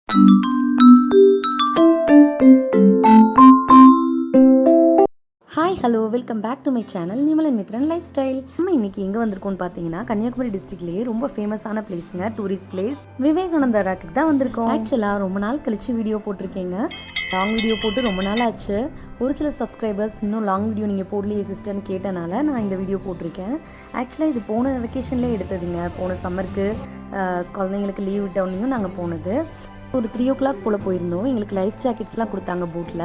Hi hello welcome back to my channel Nimalan Mithran life style. நம்ம இன்னைக்கு எங்கே வந்திருக்கோம்னு பார்த்தீங்கன்னா கன்னியாகுமரி டிஸ்ட்ரிக்ட்லேயே ரொம்ப ஃபேமஸான பிளேஸுங்க, டூரிஸ்ட் பிளேஸ் விவேகானந்தா ராக்குக்கு தான் வந்திருக்கோம். ஆக்சுவலாக ரொம்ப நாள் கழிச்சு வீடியோ போட்டிருக்கேங்க. லாங் வீடியோ போட்டு ரொம்ப நாள் ஆச்சு. ஒரு சில சப்ஸ்கிரைபர்ஸ் இன்னும் லாங் வீடியோ நீங்கள் போடலையே சிஸ்டர்னு கேட்டனால நான் இந்த வீடியோ போட்டிருக்கேன். ஆக்சுவலாக இது போன வெக்கேஷன்லேயே எடுத்ததுங்க. போன சம்மருக்கு குழந்தைங்களுக்கு லீவ் விட்டோன்னையும் நாங்கள் போனது. ஒரு 3 o'clock போல் போயிருந்தோம். எங்களுக்கு லைஃப் ஜாக்கெட்ஸ்லாம் கொடுத்தாங்க போட்டில்,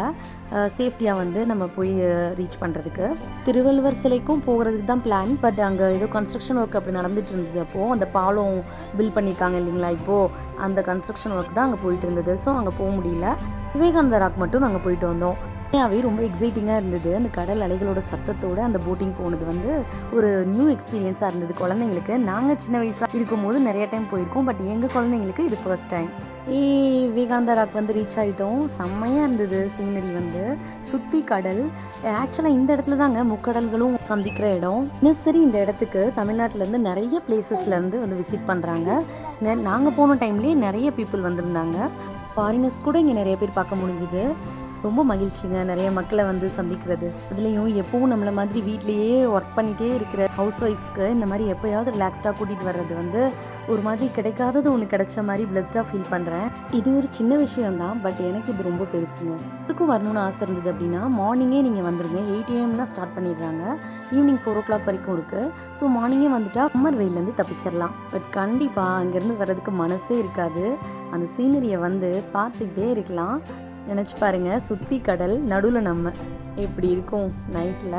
சேஃப்டியாக வந்து நம்ம போய் ரீச் பண்ணுறதுக்கு. திருவள்ளுவர் சிலைக்கும் போகிறதுக்கு தான் பிளான். பட் அங்கே ஏதோ கன்ஸ்ட்ரக்ஷன் ஒர்க் அப்படி நடந்துட்டு இருந்தது. அப்போது அந்த பாலம் பில்ட் பண்ணியிருக்காங்க இல்லைங்களா, இப்போது அந்த கன்ஸ்ட்ரக்ஷன் ஒர்க் தான் அங்கே போயிட்டு இருந்தது. ஸோ அங்கே போக முடியல. விவேகானந்தா ராக் மட்டும் நாங்கள் போயிட்டு வந்தோம். உண்மையாகவே ரொம்ப எக்ஸைட்டிங்காக இருந்தது. அந்த கடல் அலைகளோட சத்தத்தோடு அந்த போட்டிங் போனது வந்து ஒரு நியூ எக்ஸ்பீரியன்ஸாக இருந்தது குழந்தைங்களுக்கு. நாங்கள் சின்ன வயசாக இருக்கும்போது நிறைய டைம் போயிருக்கோம். பட் எங்கள் குழந்தைங்களுக்கு இது ஃபர்ஸ்ட் டைம். விவேகானந்தா ராக் வந்து ரீச் ஆகிட்டோம். செம்மையாக இருந்தது சீனரி வந்து. சுற்றி கடல். ஆக்சுவலாக இந்த இடத்துல தாங்க முக்கடல்களும் சந்திக்கிற இடம். சரி, இந்த இடத்துக்கு தமிழ்நாட்டிலேருந்து நிறைய பிளேசஸ்லேருந்து வந்து விசிட் பண்ணுறாங்க. நாங்கள் போன டைம்லேயே நிறைய பீப்புள் வந்திருந்தாங்க. ஃபாரினர்ஸ் கூட இங்கே நிறைய பேர் பார்க்க முடிஞ்சுது. ரொம்ப மகிழ்ச்சிங்க நிறைய மக்களை வந்து சந்திக்கிறது. அதுலேயும் எப்பவும் நம்மளை மாதிரி வீட்லேயே ஒர்க் பண்ணிகிட்டே இருக்கிற ஹவுஸ் ஒய்ஃப்ஸ்க்கு இந்த மாதிரி எப்போயாவது ரிலாக்ஸ்டாக கூட்டிகிட்டு வர்றது வந்து ஒரு மாதிரி கிடைக்காதது ஒன்று கிடைச்ச மாதிரி பிளஸ்டாக ஃபீல் பண்ணுறேன். இது ஒரு சின்ன விஷயம்தான், பட் எனக்கு இது ரொம்ப பெருசுங்க. இதுக்கும் வரணும்னு ஆசை இருந்தது அப்படின்னா மார்னிங்கே நீங்கள் வந்துடுங்க. 8 AM ஸ்டார்ட் பண்ணிடுறாங்க. ஈவினிங் 4 o'clock வரைக்கும் இருக்குது. ஸோ மார்னிங்கே வந்துட்டால் சம்மர் வெயிலேருந்து தப்பிச்சிடலாம். பட் கண்டிப்பாக அங்கேருந்து வர்றதுக்கு மனசே இருக்காது. அந்த சீனரியை வந்து பார்த்துக்கிட்டே இருக்கலாம். நினச்சி பாருங்கள், சுற்றி கடல், நடுவில் நம்ம, எப்படி இருக்கும் நைஸில்.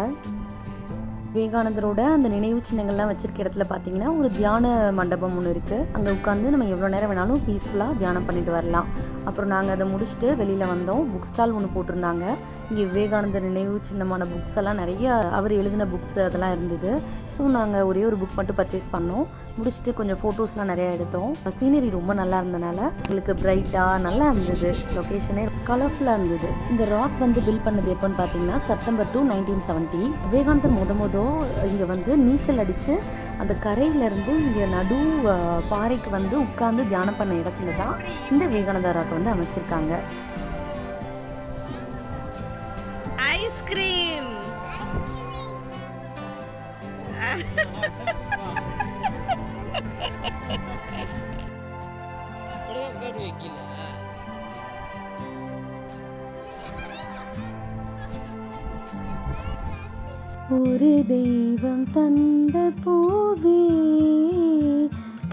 விவேகானந்தரோட அந்த நினைவு சின்னங்கள்லாம் வச்சிருக்க இடத்துல பார்த்தீங்கன்னா ஒரு தியான மண்டபம் ஒன்று இருக்குது. அங்கே உட்காந்து நம்ம எவ்வளோ நேரம் வேணாலும் பீஸ்ஃபுல்லாக தியானம் பண்ணிட்டு வரலாம். அப்புறம் நாங்கள் அதை முடிச்சுட்டு வெளியில் வந்தோம். புக் ஸ்டால் ஒன்று போட்டிருந்தாங்க. இங்கே விவேகானந்தர் நினைவு சின்னமான புக்ஸ் எல்லாம் நிறைய அவர் எழுதின புக்ஸ் அதெல்லாம் இருந்தது. ஸோ நாங்கள் ஒரே ஒரு புக் மட்டும் பர்ச்சேஸ் பண்ணோம். முடிச்சுட்டு கொஞ்சம் ஃபோட்டோஸ்லாம் நிறையா எடுத்தோம். சீனரி ரொம்ப நல்லா இருந்தனால எங்களுக்கு பிரைட்டாக நல்லா இருந்தது. லொக்கேஷனே கலர்ஃபுல்லாக இருந்தது. இந்த ராக் வந்து பில்ட் பண்ணது எப்போன்னு பார்த்தீங்கன்னா September 2, 1970. விவேகானந்தர் மொதல் இங்கே வந்து நீச்சல் அடித்து அந்த கரையிலேருந்து இங்கே நடு பாறைக்கு வந்து உட்கார்ந்து தியானம் பண்ண இடத்துல தான் இந்த விவேகானந்தா ராக் வந்து அமைச்சிருக்காங்க. ஐஸ்கிரீம் ஒரு தெய்வம் தந்த பூவே,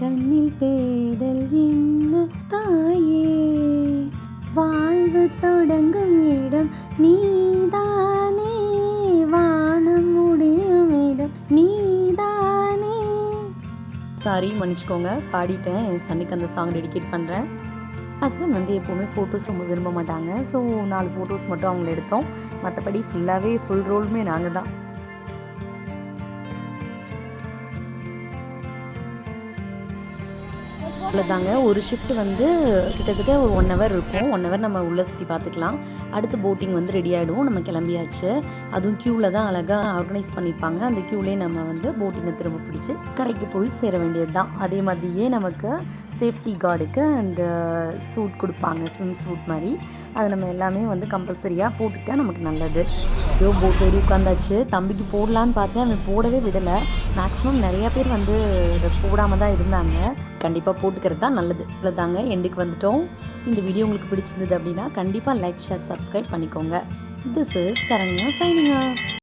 கண்ணில் தேடல் என்ன தாயே, வாழ்வு தொடங்கும் இடம் நீதானே, வானம் முடியும் இடம் நீதானே. சாரி, மன்னிச்சுக்கோங்க, பாடிட்டேன். என் சன்னுக்கு அந்த சாங் டெடிகேட் பண்ணுறேன். ஹஸ்பண்ட் வந்து எப்போவுமே ஃபோட்டோஸ் ரொம்ப விரும்ப மாட்டாங்க. ஸோ 4 ஃபோட்டோஸ் மட்டும் அவங்கள எடுத்தோம். மற்றபடி ஃபுல்லாகவே ஃபுல் ரோலுமே நாங்கள் தான். அவ்வளோதாங்க. ஒரு ஷிஃப்ட் வந்து கிட்டத்தட்ட ஒரு 1 hour இருக்கும். 1 hour நம்ம உள்ளே சுற்றி பார்த்துக்கலாம். அடுத்து போட்டிங் வந்து ரெடி ஆகிடுவோம். நம்ம கிளம்பியாச்சு. அதுவும் க்யூவில் தான் அழகாக ஆர்கனைஸ் பண்ணியிருப்பாங்க. அந்த க்யூவிலே நம்ம வந்து போட்டிங்கை திரும்ப பிடிச்சி கரைக்கு போய் சேர வேண்டியது தான். அதே மாதிரியே நமக்கு சேஃப்டி கார்டுக்கு அந்த சூட் கொடுப்பாங்க, ஸ்விம் சூட் மாதிரி. அதை நம்ம எல்லாமே வந்து கம்பல்சரியாக போட்டுக்கிட்டால் நமக்கு நல்லது. ஏதோ போட் ஏறி உட்காந்தாச்சு. தம்பிக்கு போடலான்னு பார்த்தேன், அவன் போடவே விடலை. மேக்ஸிமம் நிறையா பேர் வந்து இதை போடாமல் தான் இருந்தாங்க. கண்டிப்பாக போட்டுக்கிறது தான் நல்லது. இவ்வளோதாங்க, எண்டுக்கு வந்துட்டோம். இந்த வீடியோ உங்களுக்கு பிடிச்சிருந்தது அப்படின்னா கண்டிப்பாக லைக், ஷேர், சப்ஸ்கிரைப் பண்ணிக்கோங்க. This is Saranya signing off.